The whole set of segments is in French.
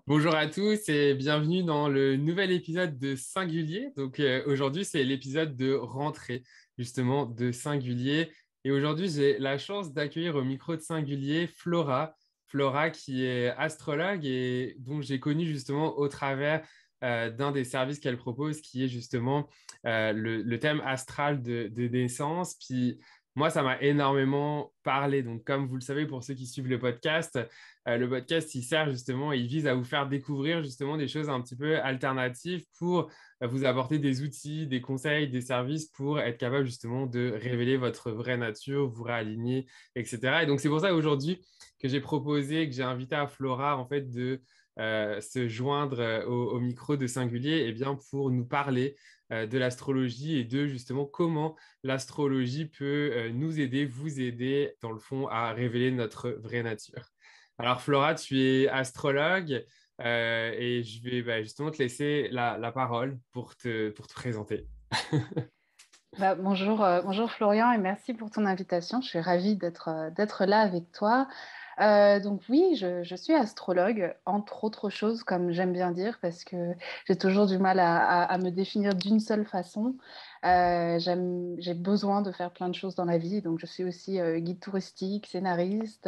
Bonjour à tous et bienvenue dans le nouvel épisode de Singulier. Aujourd'hui, c'est l'épisode de rentrée, justement, de Singulier. Et aujourd'hui, j'ai la chance d'accueillir au micro de Singulier Flora. Flora qui est astrologue et dont j'ai connu justement au travers d'un des services qu'elle propose, qui est justement le thème astral de naissance. Puis moi, ça m'a énormément parlé. Donc, comme vous le savez, pour ceux qui suivent le podcast, il sert justement, il vise à vous faire découvrir justement des choses un petit peu alternatives pour vous apporter des outils, des conseils, des services pour être capable justement de révéler votre vraie nature, vous réaligner, etc. Et donc, c'est pour ça aujourd'hui que j'ai proposé, que j'ai invité à Flora, en fait, de se joindre au micro de Singulier, eh bien, pour nous parler de l'astrologie et de justement comment l'astrologie peut nous aider, vous aider, dans le fond, à révéler notre vraie nature. Alors, Flora, tu es astrologue et je vais justement te laisser la parole pour te présenter. Bonjour Florian et merci pour ton invitation. Je suis ravie d'être là avec toi. Donc oui, je suis astrologue, entre autres choses, comme j'aime bien dire, parce que j'ai toujours du mal à me définir d'une seule façon. J'ai besoin de faire plein de choses dans la vie, donc je suis aussi guide touristique, scénariste.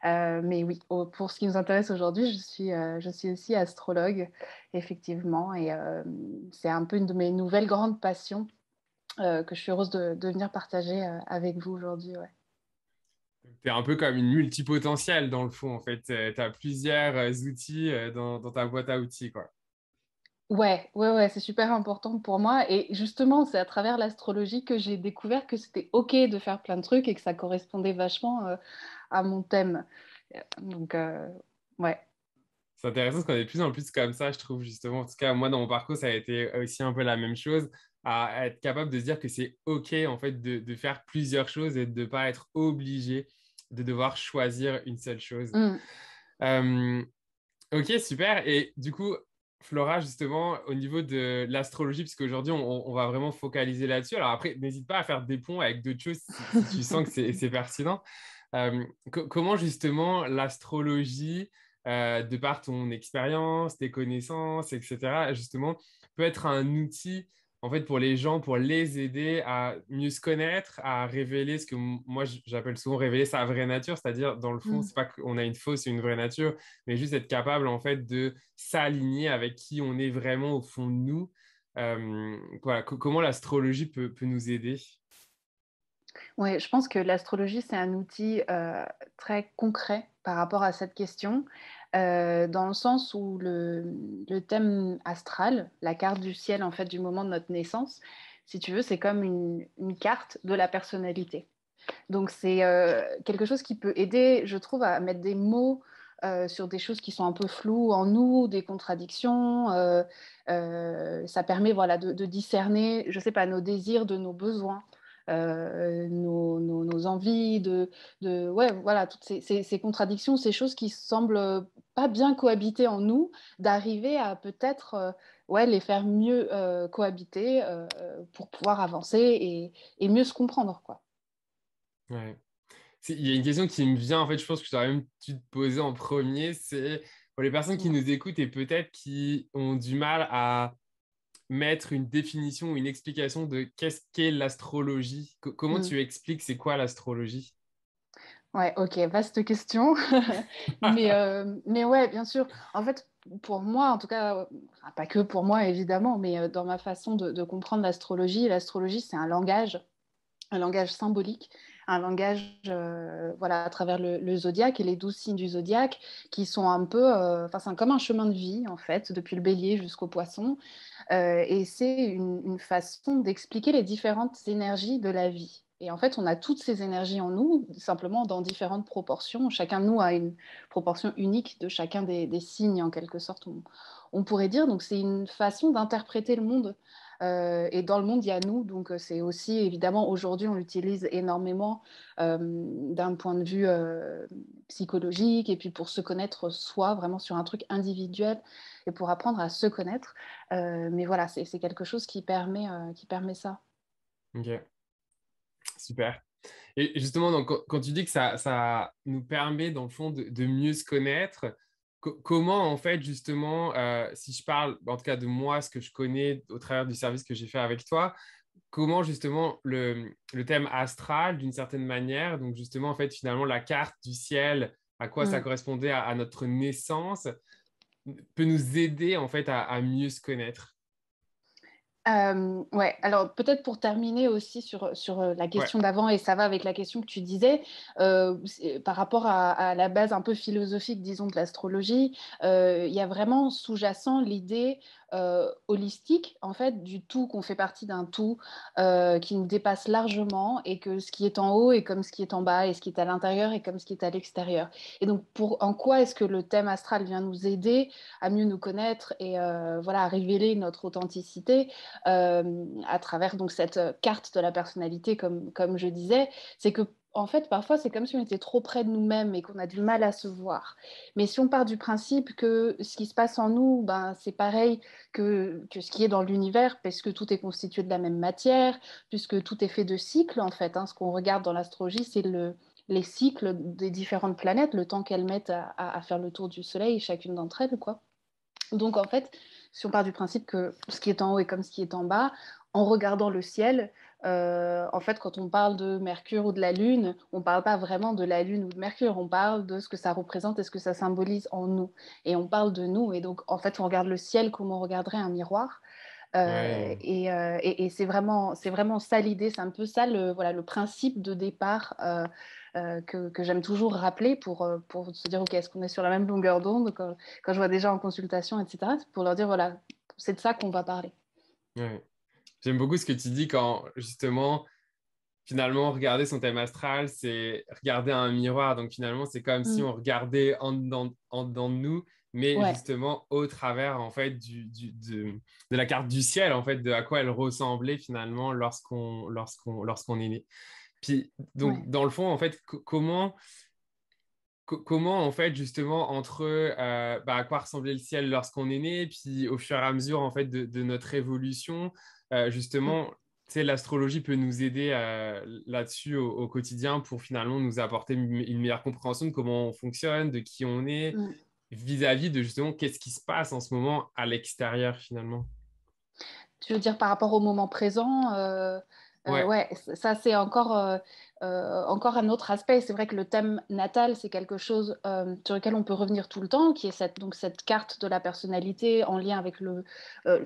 Mais oui, pour ce qui nous intéresse aujourd'hui, je suis aussi astrologue, effectivement, et c'est un peu une de mes nouvelles grandes passions que je suis heureuse de venir partager avec vous aujourd'hui. Ouais. Tu es un peu comme une multipotentielle dans le fond, en fait. Tu as plusieurs outils dans ta boîte à outils, quoi. Ouais, c'est super important pour moi. Et justement, c'est à travers l'astrologie que j'ai découvert que c'était OK de faire plein de trucs et que ça correspondait vachement à mon thème. Donc, ouais. C'est intéressant parce qu'on est de plus en plus comme ça, je trouve, justement. En tout cas, moi, dans mon parcours, ça a été aussi un peu la même chose, à être capable de se dire que c'est OK, en fait, de faire plusieurs choses et de ne pas être obligé de devoir choisir une seule chose. Mm. Euh, Ok, super. Et du coup, Flora, justement, au niveau de l'astrologie, puisque aujourd'hui, on va vraiment focaliser là-dessus. Alors après, n'hésite pas à faire des ponts avec d'autres choses si tu sens que c'est pertinent. Comment justement l'astrologie, de par ton expérience, tes connaissances, etc., justement, peut être un outil en fait pour les gens, pour les aider à mieux se connaître, à révéler ce que moi j'appelle souvent révéler sa vraie nature, c'est-à-dire dans le fond, Mm. c'est pas qu'on a une fausse et une vraie nature, mais juste être capable en fait de s'aligner avec qui on est vraiment au fond de nous. Voilà, comment l'astrologie peut nous aider. Ouais, je pense que l'astrologie, c'est un outil très concret par rapport à cette question, dans le sens où le thème astral, la carte du ciel en fait du moment de notre naissance, si tu veux, c'est comme une carte de la personnalité. Donc c'est quelque chose qui peut aider, je trouve, à mettre des mots sur des choses qui sont un peu floues en nous, des contradictions. Ça permet voilà, de discerner, je sais pas, nos désirs de nos besoins. Nos envies, ouais, voilà, toutes ces contradictions, ces choses qui semblent pas bien cohabiter en nous, d'arriver à peut-être ouais, les faire mieux cohabiter pour pouvoir avancer et mieux se comprendre, quoi. Ouais. Il y a une question qui me vient, en fait, je pense que j'aurais même dû te poser en premier, c'est pour les personnes qui Dis-moi. nous écoutent et peut-être qui ont du mal à mettre une définition ou une explication de qu'est-ce qu'est l'astrologie. Comment Hmm. tu expliques c'est quoi l'astrologie? Ouais, ok, vaste question. Mais ouais, bien sûr. En fait, pour moi, en tout cas, enfin, pas que pour moi, évidemment, mais dans ma façon de comprendre l'astrologie, c'est un langage symbolique, un langage voilà, à travers le zodiaque et les 12 signes du zodiaque qui sont un peu, enfin, c'est comme un chemin de vie, en fait, depuis le bélier jusqu'au poisson. Et c'est une façon d'expliquer les différentes énergies de la vie. Et en fait, on a toutes ces énergies en nous, simplement dans différentes proportions. Chacun de nous a une proportion unique de chacun des signes, en quelque sorte, on pourrait dire. Donc, c'est une façon d'interpréter le monde. Et dans le monde, il y a nous. Donc, c'est aussi, évidemment, aujourd'hui, on l'utilise énormément d'un point de vue psychologique et puis pour se connaître soi, vraiment sur un truc individuel et pour apprendre à se connaître. Mais voilà, c'est quelque chose qui permet ça. Ok, super. Et justement, donc, quand tu dis que ça nous permet, dans le fond, de mieux se connaître, comment, en fait, justement, si je parle, en tout cas de moi, ce que je connais au travers du service que j'ai fait avec toi, comment, justement, le thème astral, d'une certaine manière, donc, justement, en fait, finalement, la carte du ciel, à quoi ça Mm. correspondait à notre naissance, peut nous aider, en fait, à mieux se connaître. Ouais, alors peut-être pour terminer aussi sur la Ouais, question d'avant, et ça va avec la question que tu disais, par rapport à la base un peu philosophique, disons, de l'astrologie, il y a vraiment sous-jacent l'idée holistique, en fait, du tout, qu'on fait partie d'un tout qui nous dépasse largement, et que ce qui est en haut est comme ce qui est en bas, et ce qui est à l'intérieur est comme ce qui est à l'extérieur. Et donc, en quoi est-ce que le thème astral vient nous aider à mieux nous connaître et voilà, à révéler notre authenticité à travers donc cette carte de la personnalité, comme je disais, c'est que en fait, parfois, c'est comme si on était trop près de nous-mêmes et qu'on a du mal à se voir. Mais si on part du principe que ce qui se passe en nous, ben, c'est pareil que ce qui est dans l'univers, parce que tout est constitué de la même matière, puisque tout est fait de cycles, en fait. Hein. Ce qu'on regarde dans l'astrologie, c'est les cycles des différentes planètes, le temps qu'elles mettent à faire le tour du Soleil, chacune d'entre elles, quoi. Donc, en fait, si on part du principe que ce qui est en haut est comme ce qui est en bas, en regardant le ciel, en fait, quand on parle de Mercure ou de la Lune, on ne parle pas vraiment de la Lune ou de Mercure, on parle de ce que ça représente et ce que ça symbolise en nous. Et on parle de nous. Et donc, en fait, on regarde le ciel comme on regarderait un miroir. ouais, Et c'est vraiment ça l'idée, c'est un peu ça voilà, le principe de départ que j'aime toujours rappeler pour se dire, OK, est-ce qu'on est sur la même longueur d'onde quand je vois des gens en consultation, etc., c'est pour leur dire, voilà, c'est de ça qu'on va parler. ouais. J'aime beaucoup ce que tu dis quand, justement, finalement, regarder son thème astral, c'est regarder un miroir. Donc, finalement, c'est comme si Mm. on regardait en dedans de nous, mais Ouais, justement au travers, en fait, de la carte du ciel, en fait, de à quoi elle ressemblait finalement lorsqu'on est né. Puis, ouais. donc, dans le fond, en fait, comment, en fait, justement, entre à quoi ressemblait le ciel lorsqu'on est né, puis au fur et à mesure, en fait, de notre évolution, Mm. justement, tu sais, l'astrologie peut nous aider là-dessus au quotidien pour finalement nous apporter une meilleure compréhension de comment on fonctionne, de qui on est, Mm. vis-à-vis de justement qu'est-ce qui se passe en ce moment à l'extérieur, finalement. Tu veux dire par rapport au moment présent Ouais, ouais, ça c'est encore un autre aspect. C'est vrai que le thème natal, c'est quelque chose sur lequel on peut revenir tout le temps, qui est cette carte de la personnalité en lien avec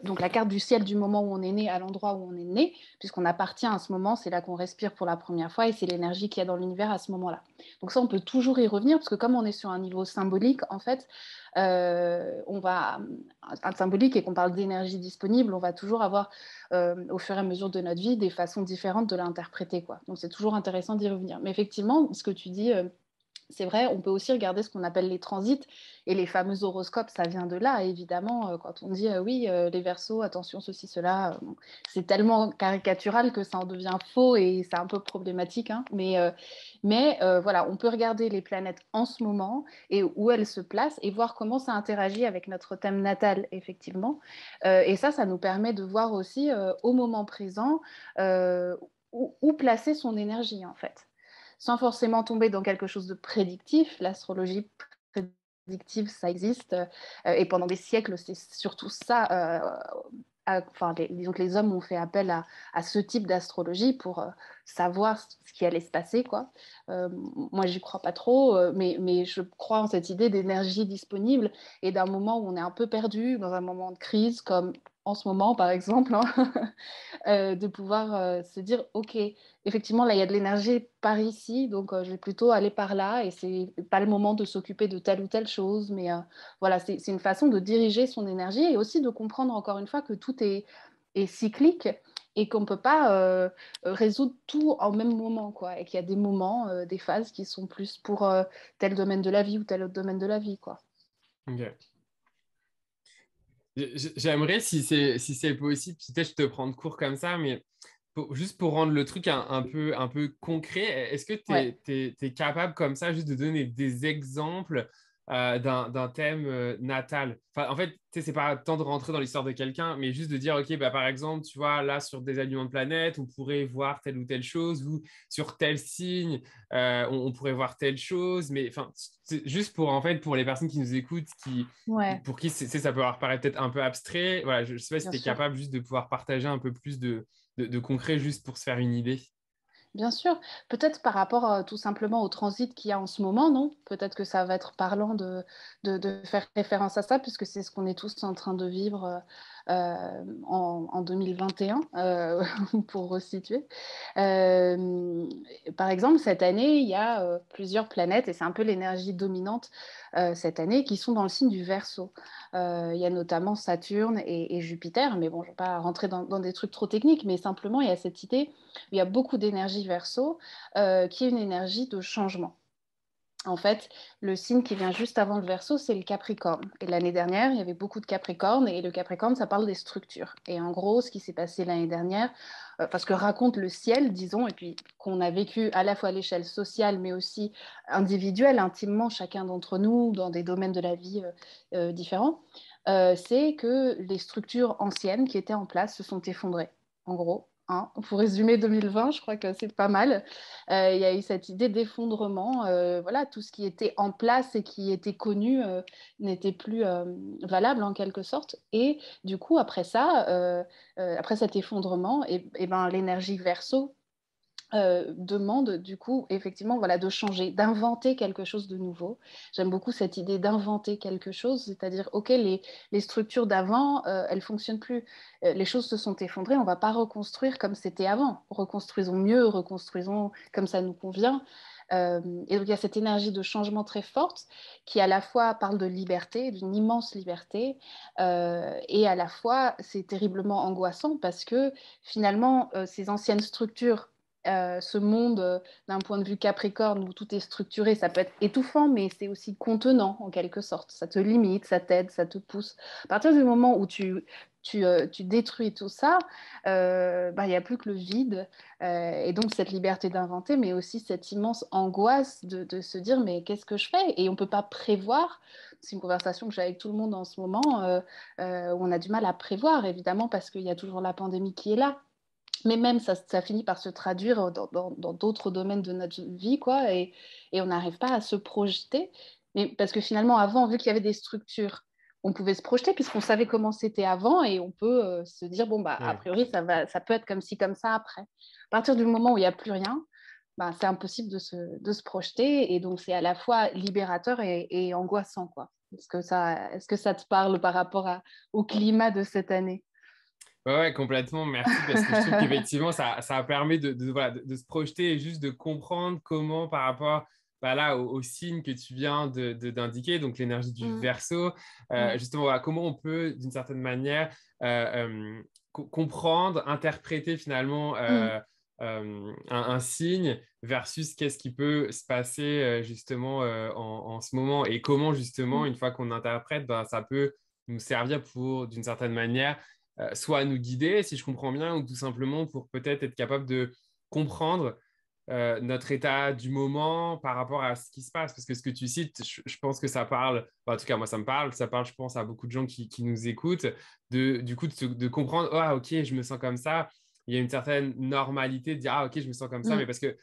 donc la carte du ciel du moment où on est né à l'endroit où on est né, puisqu'on appartient à ce moment, c'est là qu'on respire pour la première fois et c'est l'énergie qu'il y a dans l'univers à ce moment-là. Donc ça, on peut toujours y revenir, parce que comme on est sur un niveau symbolique, en fait, on va un symbolique et qu'on parle d'énergie disponible, on va toujours avoir au fur et à mesure de notre vie des façons différentes de l'interpréter, quoi. Donc c'est toujours intéressant d'y revenir. Mais effectivement, ce que tu dis, c'est vrai, on peut aussi regarder ce qu'on appelle les transits et les fameux horoscopes, ça vient de là, évidemment. Quand on dit oui, les Verseaux, attention, ceci, cela, bon, c'est tellement caricatural que ça en devient faux et c'est un peu problématique. Hein. Mais voilà, on peut regarder les planètes en ce moment et où elles se placent et voir comment ça interagit avec notre thème natal, effectivement. Et ça nous permet de voir aussi au moment présent où placer son énergie, en fait sans forcément tomber dans quelque chose de prédictif. L'astrologie prédictive, ça existe. Et pendant des siècles, c'est surtout ça. Disons que les hommes ont fait appel à ce type d'astrologie pour savoir ce qui allait se passer, quoi. Moi, j'y crois pas trop, mais je crois en cette idée d'énergie disponible et d'un moment où on est un peu perdu, dans un moment de crise, comme en ce moment, par exemple, hein, de pouvoir se dire, OK, effectivement, là, il y a de l'énergie par ici, donc je vais plutôt aller par là, et c'est pas le moment de s'occuper de telle ou telle chose, mais voilà, c'est une façon de diriger son énergie et aussi de comprendre, encore une fois, que tout est cyclique et qu'on ne peut pas résoudre tout en même moment, quoi, et qu'il y a des moments, des phases qui sont plus pour tel domaine de la vie ou tel autre domaine de la vie, quoi. ok. J'aimerais, si c'est possible, peut-être je te prends de court comme ça, mais juste pour rendre le truc un peu concret, est-ce que Ouais. tu es capable comme ça juste de donner des exemples d'un thème natal. Enfin, en fait, tu sais, c'est pas tant de rentrer dans l'histoire de quelqu'un, mais juste de dire, OK, bah, par exemple, tu vois, là, sur des aliments de planète, on pourrait voir telle ou telle chose, ou sur tel signe, on pourrait voir telle chose. Mais enfin, c'est juste pour, en fait, pour les personnes qui nous écoutent, Ouais, pour qui ça peut leur paraître peut-être un peu abstrait. Voilà, je sais pas si bien tu es sûr. capable juste de pouvoir partager un peu plus de concret juste pour se faire une idée. Bien sûr, peut-être par rapport tout simplement au transit qu'il y a en ce moment, non? Peut-être que ça va être parlant de faire référence à ça, puisque c'est ce qu'on est tous en train de vivre en 2021, pour resituer. Euh, Par exemple, cette année, il y a plusieurs planètes, et c'est un peu l'énergie dominante cette année, qui sont dans le signe du Verseau. Il y a notamment Saturne et Jupiter, mais bon, je ne vais pas rentrer dans des trucs trop techniques, mais simplement, il y a cette idée il y a beaucoup d'énergie verso, qui est une énergie de changement. En fait, le signe qui vient juste avant le Verseau, c'est le Capricorne. Et l'année dernière, il y avait beaucoup de Capricorne, et le Capricorne, ça parle des structures. Et en gros, ce qui s'est passé l'année dernière, parce que raconte le ciel, disons, et puis qu'on a vécu à la fois à l'échelle sociale, mais aussi individuelle, intimement, chacun d'entre nous, dans des domaines de la vie différents, c'est que les structures anciennes qui étaient en place se sont effondrées. En gros, hein, pour résumer 2020, je crois que c'est pas mal. Il y a eu cette idée d'effondrement. Voilà, tout ce qui était en place et qui était connu n'était plus valable en quelque sorte. Et du coup, après ça, après cet effondrement, et ben, l'énergie verso demande du coup effectivement voilà, de changer, d'inventer quelque chose de nouveau. J'aime beaucoup cette idée d'inventer quelque chose, c'est-à-dire ok, les structures d'avant, elles fonctionnent plus. Les choses se sont effondrées, on ne va pas reconstruire comme c'était avant. Reconstruisons mieux, reconstruisons comme ça nous convient. Et donc il y a cette énergie de changement très forte qui à la fois parle de liberté, d'une immense liberté, et à la fois c'est terriblement angoissant parce que finalement ces anciennes structures, ce monde d'un point de vue Capricorne où tout est structuré, ça peut être étouffant, mais c'est aussi contenant en quelque sorte. Ça te limite, ça t'aide, ça te pousse. À partir du moment où tu détruis tout ça, bah, il n'y a plus que le vide. Et donc cette liberté d'inventer, mais aussi cette immense angoisse de se dire, mais qu'est-ce que je fais? Et on ne peut pas prévoir. C'est une conversation que j'ai avec tout le monde en ce moment, où on a du mal à prévoir, évidemment, parce qu'il y a toujours la pandémie qui est là. Mais même ça finit par se traduire dans d'autres domaines de notre vie, quoi, et on n'arrive pas à se projeter. Mais parce que finalement, avant, vu qu'il y avait des structures, on pouvait se projeter puisqu'on savait comment c'était avant et on peut se dire, bon, bah, a Ouais. priori, ça peut être comme ci, comme ça après. À partir du moment où il n'y a plus rien, bah, c'est impossible de se projeter et donc c'est à la fois libérateur et angoissant, quoi. Est-ce que ça te parle par rapport au climat de cette année? Ouais, ouais, complètement, merci, parce que je trouve qu'effectivement, ça permet voilà, de se projeter et juste de comprendre comment, par rapport bah, là, au signe que tu viens d'indiquer, donc l'énergie du Mm, Verseau, ouais. justement, voilà, comment on peut, d'une certaine manière, comprendre, interpréter finalement Mm. un signe versus qu'est-ce qui peut se passer justement en ce moment et comment, justement, Mm. une fois qu'on interprète, bah, ça peut nous servir pour, d'une certaine manière, soit à nous guider, si je comprends bien, ou tout simplement pour peut-être être capable de comprendre notre état du moment par rapport à ce qui se passe. Parce que ce que tu cites, je pense que ça parle, enfin, en tout cas moi ça me parle, ça parle je pense à beaucoup de gens qui nous écoutent, du coup de comprendre, ah ok, je me sens comme ça, il y a une certaine normalité de dire, ah ok, je me sens comme ça, mais Mm. parce que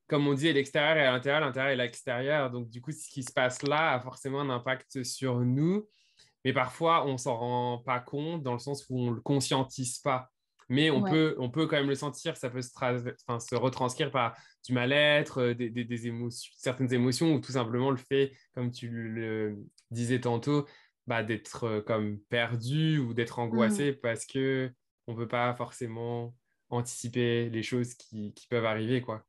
comme on dit, l'extérieur est à l'intérieur est à l'extérieur, donc du coup ce qui se passe là a forcément un impact sur nous. Mais parfois, on s'en rend pas compte dans le sens où on le conscientise pas. Mais Ouais. on peut quand même le sentir, ça peut enfin, se retranscrire par du mal-être, des émotions, certaines émotions, ou tout simplement le fait, comme tu le disais tantôt, bah, d'être comme perdu ou d'être Mm. angoissé parce que on peut pas forcément anticiper les choses qui peuvent arriver, quoi.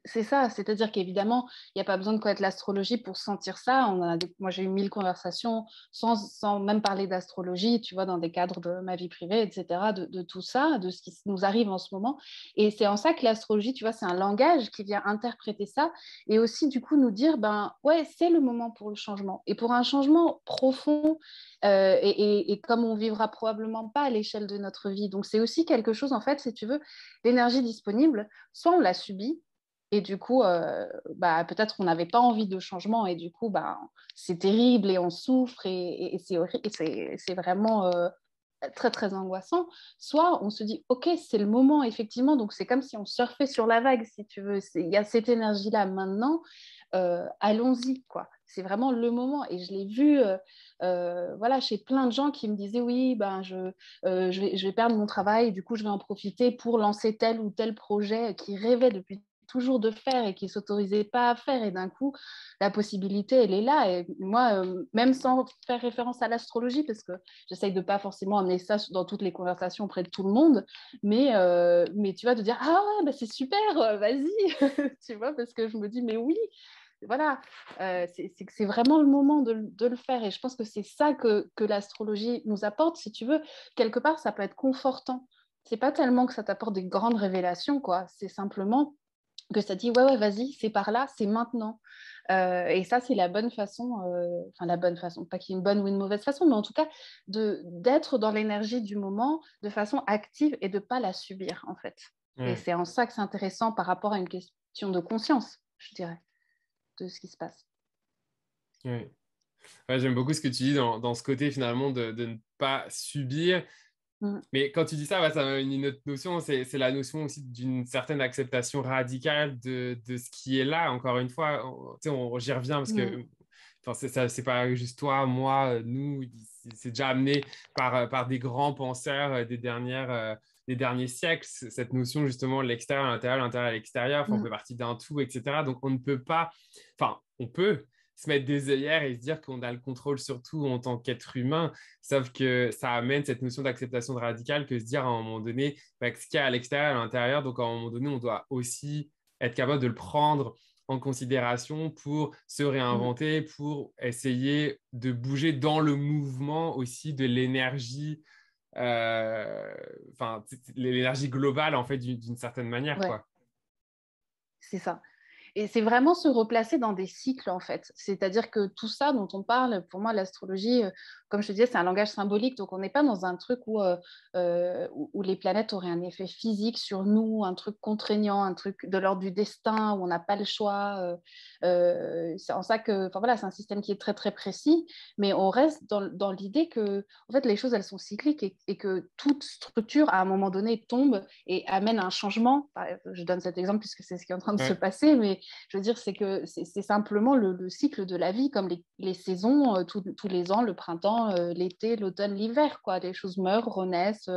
C'est ça, c'est-à-dire qu'évidemment, il n'y a pas besoin de connaître l'astrologie pour sentir ça. Moi, j'ai eu 1000 conversations sans même parler d'astrologie, tu vois, dans des cadres de ma vie privée, etc., de tout ça, de ce qui nous arrive en ce moment. Et c'est en ça que l'astrologie, tu vois, c'est un langage qui vient interpréter ça et aussi, du coup, nous dire, ben ouais, c'est le moment pour le changement. Et pour un changement profond, et comme on vivra probablement pas à l'échelle de notre vie. Donc, c'est aussi quelque chose, en fait, si tu veux, l'énergie disponible, soit on la subit, Et du coup, peut-être qu'on n'avait pas envie de changement et du coup, c'est terrible et on souffre et c'est horrible, et c'est vraiment très, très angoissant. Soit on se dit, OK, c'est le moment, effectivement, donc c'est comme si on surfait sur la vague, si tu veux. Il y a cette énergie-là maintenant, allons-y, quoi. C'est vraiment le moment. Et je l'ai vu voilà, chez plein de gens qui me disaient, oui, je vais perdre mon travail, et du coup, je vais en profiter pour lancer tel ou tel projet qui rêvait depuis toujours de faire et qui ne s'autorisait pas à faire. Et d'un coup, la possibilité, elle est là. Et moi, même sans faire référence à l'astrologie, parce que j'essaye de ne pas forcément amener ça dans toutes les conversations auprès de tout le monde, mais tu vois, de dire, ah ouais, c'est super, vas-y, tu vois, parce que je me dis, mais oui, voilà, c'est vraiment le moment de le faire. Et je pense que c'est ça que l'astrologie nous apporte. Si tu veux, quelque part, ça peut être confortant. C'est pas tellement que ça t'apporte des grandes révélations, quoi. C'est simplement que ça dit, ouais, vas-y, c'est par là, c'est maintenant. Et ça, c'est la bonne façon, enfin la bonne façon, pas qu'il y ait une bonne ou une mauvaise façon, mais en tout cas, d'être dans l'énergie du moment de façon active et de ne pas la subir, en fait. Et Ouais. c'est en ça que c'est intéressant par rapport à une question de conscience, je dirais, de ce qui se passe. Ouais. Ouais, j'aime beaucoup ce que tu dis dans ce côté finalement de ne pas subir. Mm. Mais quand tu dis ça, ça m'a une autre notion, c'est la notion aussi d'une certaine acceptation radicale de ce qui est là. Encore une fois, tu sais, j'y reviens parce Mm. que enfin, c'est pas juste toi, moi, nous, c'est déjà amené par des grands penseurs des derniers siècles, cette notion justement l'extérieur à l'intérieur, l'intérieur à l'extérieur, enfin, on Mm. fait partie d'un tout, etc. Donc on ne peut pas, enfin, on peut se mettre des œillères et se dire qu'on a le contrôle sur tout en tant qu'être humain. Sauf que ça amène cette notion d'acceptation radicale que se dire à un moment donné, ce qu'il y a à l'extérieur, à l'intérieur, donc à un moment donné, on doit aussi être capable de le prendre en considération pour se Mm. réinventer, pour essayer de bouger dans le mouvement aussi de l'énergie, l'énergie globale en fait d'une certaine manière, Ouais, quoi. c'est ça. Et c'est vraiment se replacer dans des cycles, en fait. C'est-à-dire que tout ça dont on parle, pour moi, l'astrologie, comme je te disais, c'est un langage symbolique. Donc, on n'est pas dans un truc où les planètes auraient un effet physique sur nous, un truc contraignant, un truc de l'ordre du destin, où on n'a pas le choix. C'est en ça que, enfin voilà, c'est un système qui est très, très précis. Mais on reste dans l'idée que, en fait, les choses, elles sont cycliques et que toute structure, à un moment donné, tombe et amène un changement. Je donne cet exemple puisque c'est ce qui est en train de se Ouais, passer, mais je veux dire, c'est que c'est simplement le cycle de la vie, comme les saisons, tous les ans, le printemps, l'été, l'automne, l'hiver, quoi. Les choses meurent, renaissent,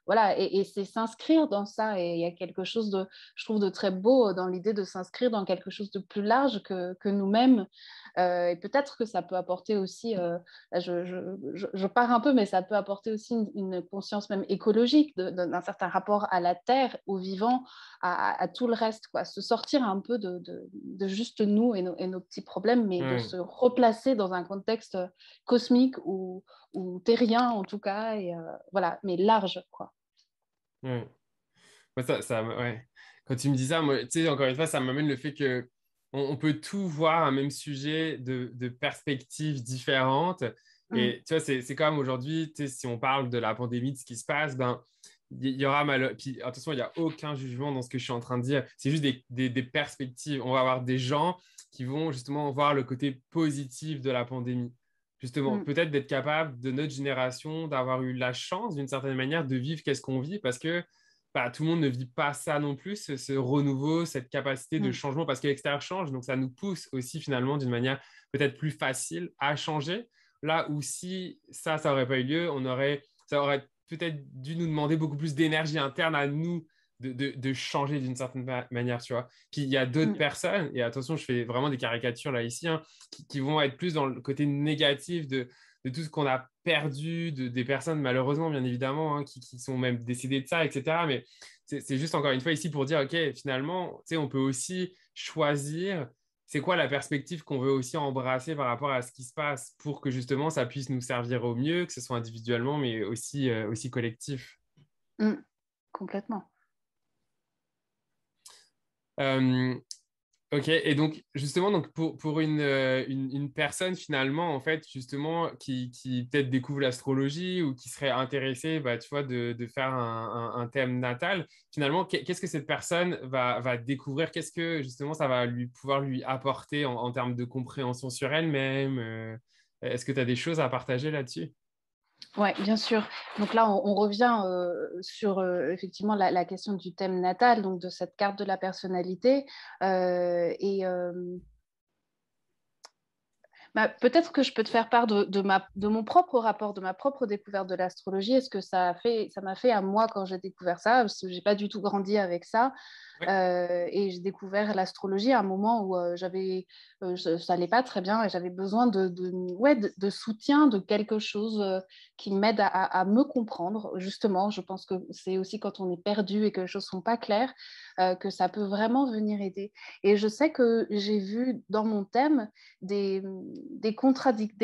voilà. Et c'est s'inscrire dans ça. Et il y a quelque chose je trouve, de très beau dans l'idée de s'inscrire dans quelque chose de plus large que nous-mêmes. Et peut-être que ça peut apporter aussi, là, je pars un peu, mais ça peut apporter aussi une conscience même écologique d'un certain rapport à la terre, au vivant, à tout le reste, quoi. Se sortir un peu de juste nous et nos petits problèmes, mais de ouais, se replacer dans un contexte cosmique ou terrien en tout cas, et voilà, mais large, quoi. ouais. Moi, ouais. Quand tu me dis ça, moi, tu sais, encore une fois, ça m'amène le fait que on peut tout voir un même sujet de perspectives différentes. Mm, Et tu vois, c'est comme aujourd'hui, tu sais, si on parle de la pandémie, de ce qui se passe, ben, il y aura mal. Puis attention, il n'y a aucun jugement dans ce que je suis en train de dire. C'est juste des perspectives. On va avoir des gens qui vont justement voir le côté positif de la pandémie. Justement, mm, peut-être d'être capable de notre génération d'avoir eu la chance, d'une certaine manière, de vivre qu'est-ce qu'on vit parce que tout le monde ne vit pas ça non plus, ce renouveau, cette capacité de mm, changement, parce que l'extérieur change, donc ça nous pousse aussi finalement d'une manière peut-être plus facile à changer. Là où si ça n'aurait pas eu lieu, ça aurait peut-être dû nous demander beaucoup plus d'énergie interne à nous de changer d'une certaine manière, tu vois. Puis il y a d'autres mm, personnes, et attention, je fais vraiment des caricatures là ici, hein, qui vont être plus dans le côté négatif de tout ce qu'on a perdu, des personnes malheureusement, bien évidemment, hein, qui sont même décédées de ça, etc. Mais c'est juste encore une fois ici pour dire, OK, finalement, tu sais, on peut aussi choisir c'est quoi la perspective qu'on veut aussi embrasser par rapport à ce qui se passe pour que justement ça puisse nous servir au mieux, que ce soit individuellement, mais aussi collectif. mm. Complètement. Euh, Ok, et donc justement, donc pour une personne finalement, en fait, justement, qui peut-être découvre l'astrologie ou qui serait intéressée, bah, tu vois, de faire un thème natal, finalement, qu'est-ce que cette personne va découvrir? Qu'est-ce que justement ça va pouvoir lui apporter en termes de compréhension sur elle-même? Est-ce que tu as des choses à partager là-dessus? Oui, bien sûr. Donc là, on revient sur effectivement la question du thème natal, donc de cette carte de la personnalité. Et bah, peut-être que je peux te faire part de mon propre rapport, de ma propre découverte de l'astrologie. Est-ce que ça m'a fait à moi quand j'ai découvert ça, parce que j'ai pas du tout grandi avec ça. Ouais. Et j'ai découvert l'astrologie à un moment où ça allait pas très bien et j'avais besoin de soutien, de quelque chose qui m'aide à me comprendre. Justement, je pense que c'est aussi quand on est perdu et que les choses sont pas claires que ça peut vraiment venir aider. Et je sais que j'ai vu dans mon thème des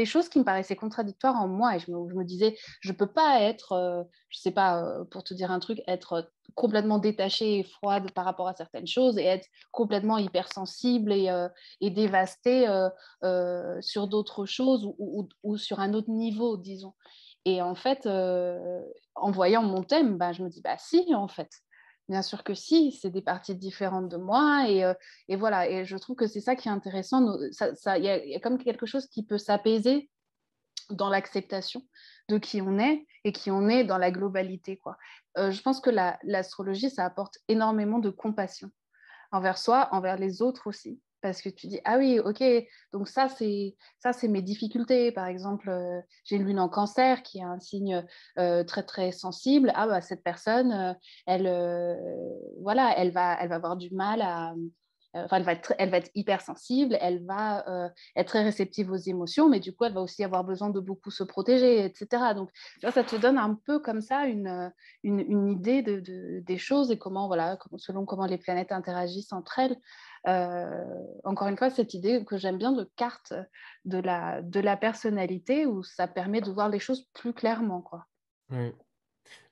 choses qui me paraissaient contradictoires en moi et je me disais, je peux pas être, je sais pas, pour te dire un truc, être complètement détachée et froide par rapport à certaines choses et être complètement hypersensible et dévastée sur d'autres choses ou sur un autre niveau, disons. Et en fait, en voyant mon thème, bah, je me dis, bah si, en fait. Bien sûr que si, c'est des parties différentes de moi et voilà. Et je trouve que c'est ça qui est intéressant. Il y a comme quelque chose qui peut s'apaiser dans l'acceptation de qui on est et qui on est dans la globalité, quoi. Je pense que l'astrologie, ça apporte énormément de compassion envers soi, envers les autres aussi. Parce que tu dis, ah oui, ok, donc ça, c'est mes difficultés. Par exemple, j'ai une lune en cancer qui est un signe très, très sensible. Ah, bah, cette personne, voilà, elle va avoir du mal à, enfin, elle va être hypersensible, elle va être très réceptive aux émotions, mais du coup, elle va aussi avoir besoin de beaucoup se protéger, etc. Donc, tu vois, ça te donne un peu comme ça une idée des choses et comment, voilà, selon comment les planètes interagissent entre elles. Encore une fois, cette idée que j'aime bien de carte de la personnalité où ça permet de voir les choses plus clairement, quoi. Ouais.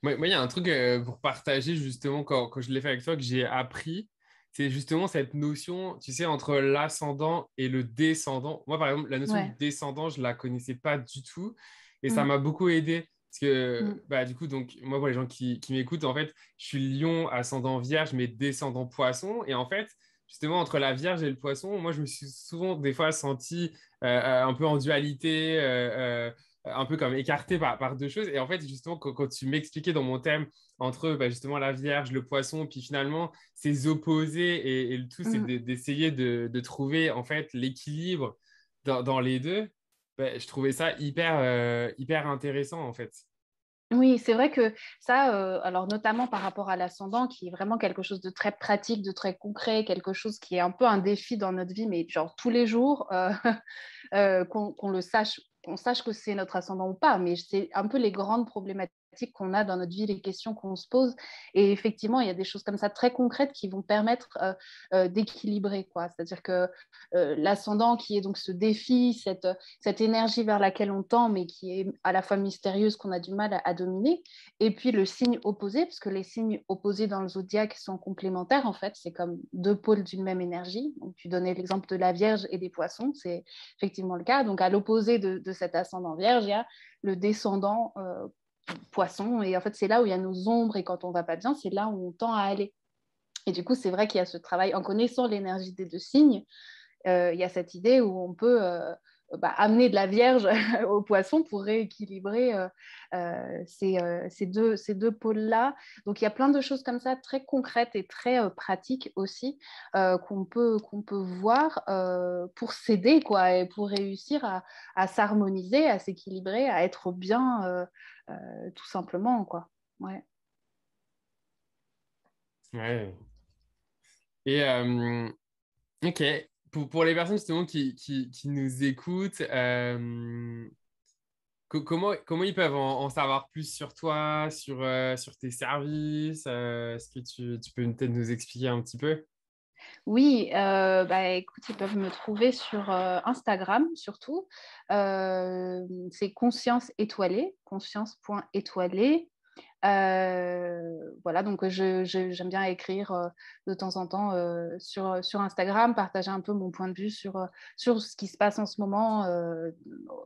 Moi, il y a un truc pour partager justement quand je l'ai fait avec toi que j'ai appris, c'est justement cette notion, tu sais, entre l'ascendant et le descendant. Moi, par exemple, la notion du Ouais. descendant, je la connaissais pas du tout et ça Mm, m'a beaucoup aidé. Parce que, mm, bah, du coup, donc, moi, pour les gens qui m'écoutent, en fait, je suis lion, ascendant vierge, mais descendant poisson. Et en fait, justement, entre la vierge et le poisson, moi, je me suis souvent, des fois, senti un peu en dualité. Un peu comme écarté par deux choses. Et en fait, justement, quand tu m'expliquais dans mon thème entre bah, justement la Vierge, le poisson, puis finalement ces opposés, et le tout, c'est mm. d'essayer de trouver en fait l'équilibre dans les deux. Bah, je trouvais ça hyper intéressant en fait. Oui, c'est vrai que ça, alors notamment par rapport à l'ascendant, qui est vraiment quelque chose de très pratique, de très concret, quelque chose qui est un peu un défi dans notre vie, mais genre tous les jours, qu'on le sache, qu'on sache que c'est notre ascendant ou pas, mais c'est un peu les grandes problématiques qu'on a dans notre vie, les questions qu'on se pose. Et effectivement, il y a des choses comme ça très concrètes qui vont permettre d'équilibrer, quoi. C'est-à-dire que l'ascendant, qui est donc ce défi, cette énergie vers laquelle on tend, mais qui est à la fois mystérieuse, qu'on a du mal à dominer, et puis le signe opposé, parce que les signes opposés dans le zodiaque sont complémentaires, en fait, c'est comme deux pôles d'une même énergie. Donc, tu donnais l'exemple de la Vierge et des Poissons, c'est effectivement le cas. Donc, à l'opposé de cet ascendant Vierge, il y a le descendant Poisson, et en fait, c'est là où il y a nos ombres, et quand on va pas bien, c'est là où on tend à aller. Et du coup, c'est vrai qu'il y a ce travail en connaissant l'énergie des deux signes. Il y a cette idée où on peut amener de la Vierge au poisson pour rééquilibrer ces deux pôles-là. Donc il y a plein de choses comme ça, très concrètes et très pratiques aussi, qu'on peut voir pour s'aider, quoi, et pour réussir à s'harmoniser, à s'équilibrer, à être bien, tout simplement, quoi. Ouais. Ouais. Et ok, pour les personnes justement qui nous écoutent, comment ils peuvent en savoir plus sur toi, sur tes services? Est-ce que tu peux peut-être nous expliquer un petit peu? Oui, bah, écoute, ils peuvent me trouver sur Instagram surtout. C'est Conscience étoilée, conscience.étoilée. Voilà, donc j'aime bien écrire de temps en temps sur Instagram, partager un peu mon point de vue sur ce qui se passe en ce moment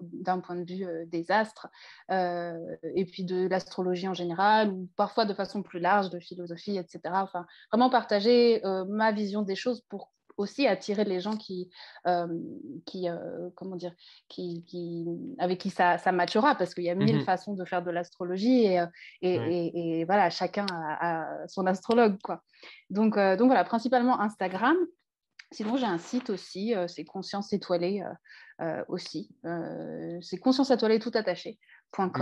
d'un point de vue des astres et puis de l'astrologie en général, ou parfois de façon plus large, de philosophie, etc. Enfin, vraiment partager ma vision des choses pour aussi attirer les gens euh, comment dire, avec qui ça matchera, parce qu'il y a mille Mhm. façons de faire de l'astrologie Ouais. et voilà, chacun a son astrologue, quoi. Donc voilà, principalement Instagram. Sinon, j'ai un site aussi, c'est Conscience Étoilée aussi. C'est Conscience Étoilée tout attaché.com Ok.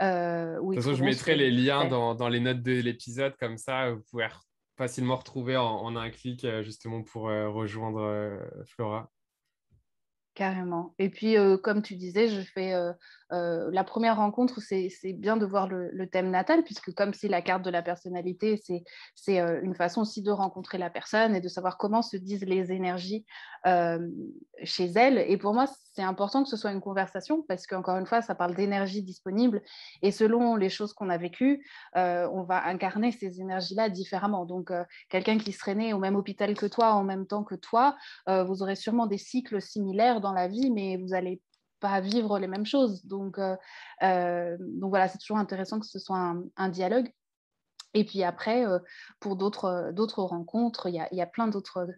où De ils toute façon, je trouveront ce mettrai que les je liens fais. dans les notes de l'épisode, comme ça, vous pouvez facilement retrouver en un clic, justement, pour rejoindre Flora. Carrément. Et puis, comme tu disais, je fais la première rencontre, c'est bien de voir le thème natal, puisque comme c'est la carte de la personnalité, c'est une façon aussi de rencontrer la personne et de savoir comment se disent les énergies euh, chez elle. Et pour moi, c'est important que ce soit une conversation, parce qu'encore une fois, ça parle d'énergie disponible. Et selon les choses qu'on a vécues, on va incarner ces énergies-là différemment. Donc, quelqu'un qui serait né au même hôpital que toi, en même temps que toi, vous aurez sûrement des cycles similaires dans la vie, mais vous allez pas vivre les mêmes choses. Donc voilà, c'est toujours intéressant que ce soit un dialogue. Et puis après, pour d'autres rencontres, il y a plein d'autres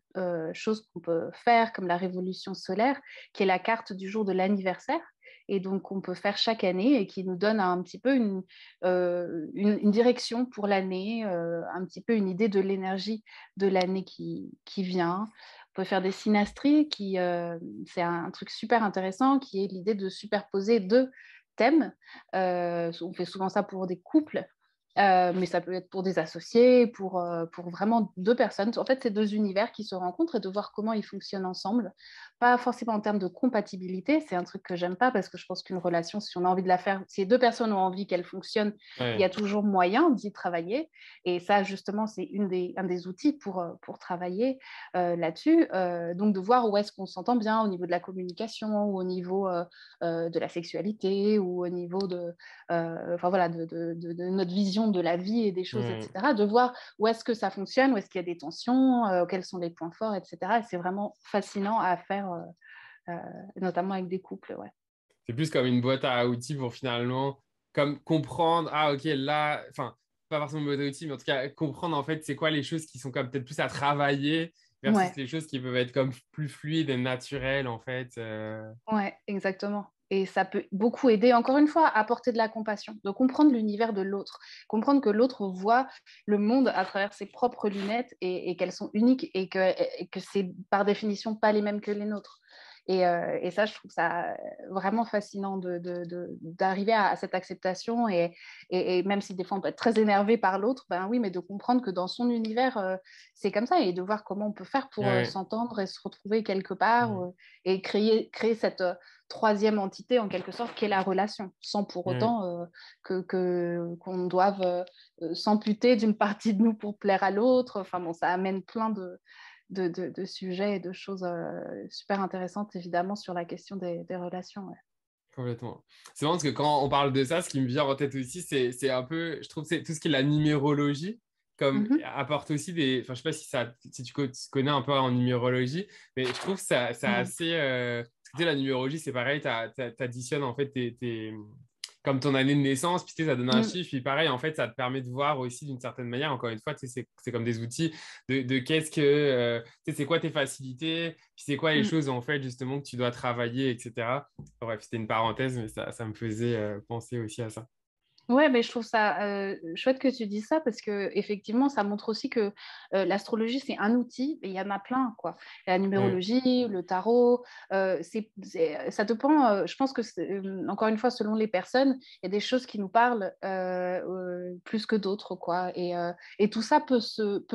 choses qu'on peut faire, comme la révolution solaire, qui est la carte du jour de l'anniversaire. Et donc, on peut faire chaque année et qui nous donne un petit peu une direction pour l'année, un petit peu une idée de l'énergie de l'année qui vient. On peut faire des synastries, c'est un truc super intéressant, qui est l'idée de superposer deux thèmes. On fait souvent ça pour des couples. Mais ça peut être pour des associés, pour vraiment deux personnes. En fait, c'est deux univers qui se rencontrent et de voir comment ils fonctionnent ensemble. Pas forcément en termes de compatibilité, c'est un truc que j'aime pas parce que je pense qu'une relation, si on a envie de la faire, si les deux personnes ont envie qu'elle fonctionne, il y a Ouais. toujours moyen d'y travailler. Et ça, justement, c'est un des outils pour travailler là-dessus. Donc, de voir où est-ce qu'on s'entend bien au niveau de la communication ou au niveau de la sexualité ou au niveau enfin voilà, de notre vision de la vie et des choses, Ouais. etc. De voir où est-ce que ça fonctionne, où est-ce qu'il y a des tensions, quels sont les points forts, etc. Et c'est vraiment fascinant à faire, notamment avec des couples. Ouais. C'est plus comme une boîte à outils pour finalement comme comprendre, ah ok, là, enfin, pas forcément une boîte à outils, mais en tout cas, comprendre en fait c'est quoi les choses qui sont comme peut-être plus à travailler versus Ouais. les choses qui peuvent être comme plus fluides et naturelles en fait. Ouais, exactement. Et ça peut beaucoup aider, encore une fois, à apporter de la compassion, de comprendre l'univers de l'autre, comprendre que l'autre voit le monde à travers ses propres lunettes et qu'elles sont uniques et que c'est par définition pas les mêmes que les nôtres. Et ça, je trouve ça vraiment fascinant d'arriver à cette acceptation et même si des fois on peut être très énervé par l'autre, ben oui, mais de comprendre que dans son univers, c'est comme ça et de voir comment on peut faire pour Ouais. s'entendre et se retrouver quelque part Ouais. et créer cette troisième entité en quelque sorte qui est la relation, sans pour Ouais. autant qu'on doive s'amputer d'une partie de nous pour plaire à l'autre. Enfin bon, ça amène plein de sujets et de choses super intéressantes évidemment sur la question des relations. Ouais. Complètement. C'est marrant parce que quand on parle de ça, ce qui me vient en tête aussi, c'est un peu, je trouve que c'est tout ce qui est la numérologie, comme Mhm. apporte aussi des, enfin, je sais pas si tu connais un peu en numérologie, mais je trouve que c'est Mhm. assez, parce que tu sais, la numérologie, c'est pareil, t'additionnes en fait comme ton année de naissance, puis tu sais, ça donne un Mhm. chiffre, puis pareil, en fait, ça te permet de voir aussi d'une certaine manière, encore une fois, tu sais, c'est comme des outils de qu'est-ce que, tu sais, c'est quoi tes facilités, puis c'est quoi les Mhm. choses, en fait, justement, que tu dois travailler, etc. Bref, c'était une parenthèse, mais ça me faisait penser aussi à ça. Ouais, mais je trouve ça chouette que tu dis ça parce que effectivement, ça montre aussi que l'astrologie c'est un outil et il y en a plein quoi. La Ouais, numérologie, le tarot, ça dépend. Je pense que encore une fois, selon les personnes, il y a des choses qui nous parlent plus que d'autres quoi. Et tout ça peut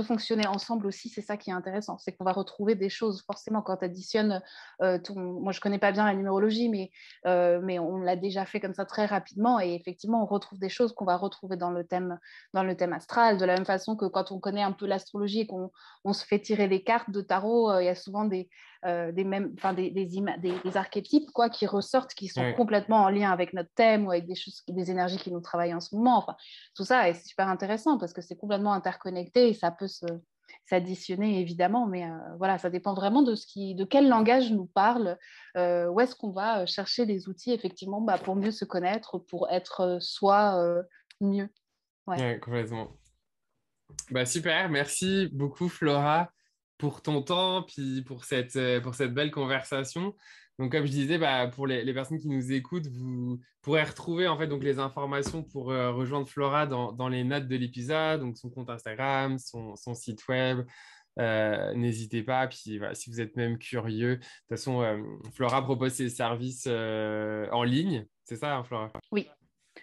fonctionner ensemble aussi. C'est ça qui est intéressant, c'est qu'on va retrouver des choses forcément quand tu additionnes Moi, je connais pas bien la numérologie, mais on l'a déjà fait comme ça très rapidement et effectivement, on retrouve des choses qu'on va retrouver dans le thème astral, de la même façon que quand on connaît un peu l'astrologie et qu'on se fait tirer des cartes de tarot, il y a souvent des archétypes quoi, qui ressortent, qui sont complètement en lien avec notre thème ou avec des énergies qui nous travaillent en ce moment. Enfin, tout ça est super intéressant parce que c'est complètement interconnecté et ça peut s'additionner évidemment, mais voilà, ça dépend vraiment de quel langage nous parle, où est-ce qu'on va chercher les outils effectivement pour mieux se connaître, pour être soi mieux. Ouais, complètement. Super, merci beaucoup Flora pour ton temps puis pour cette belle conversation. Donc comme je disais, pour les personnes qui nous écoutent, vous pourrez retrouver en fait donc les informations pour rejoindre Flora dans les notes de l'épisode, donc son compte Instagram, son site web. N'hésitez pas. Puis voilà, si vous êtes même curieux, de toute façon, Flora propose ses services en ligne. C'est ça, hein, Flora? Oui.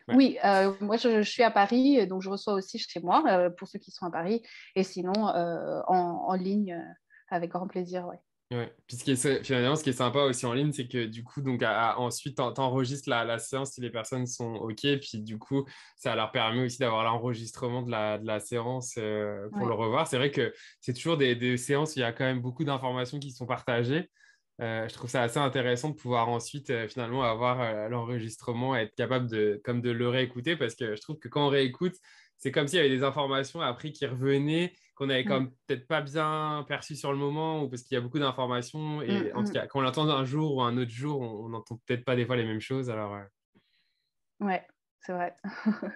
Ouais. Oui, moi je suis à Paris, donc je reçois aussi chez moi pour ceux qui sont à Paris, et sinon en ligne avec grand plaisir. Ouais. Ouais. Puis finalement, ce qui est sympa aussi en ligne, c'est que du coup, donc ensuite, t'enregistres la séance si les personnes sont OK. Puis du coup, ça leur permet aussi d'avoir l'enregistrement de la séance pour le revoir. C'est vrai que c'est toujours des séances où il y a quand même beaucoup d'informations qui sont partagées. Je trouve ça assez intéressant de pouvoir ensuite finalement avoir l'enregistrement et être capable de le réécouter parce que je trouve que quand on réécoute, c'est comme s'il y avait des informations après qui revenaient, qu'on avait comme peut-être pas bien perçues sur le moment ou parce qu'il y a beaucoup d'informations et en tout cas, quand on l'entend un jour ou un autre jour, on n'entend peut-être pas des fois les mêmes choses. Alors, Ouais, c'est vrai.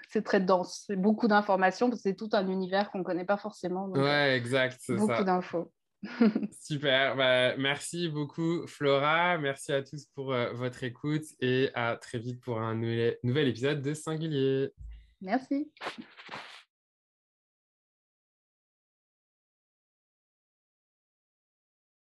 C'est très dense. C'est beaucoup d'informations parce que c'est tout un univers qu'on ne connaît pas forcément. Donc, ouais, exact, c'est beaucoup ça. d'infos. Super. Merci beaucoup, Flora. Merci à tous pour votre écoute et à très vite pour un nouvel épisode de Singulier. Merci.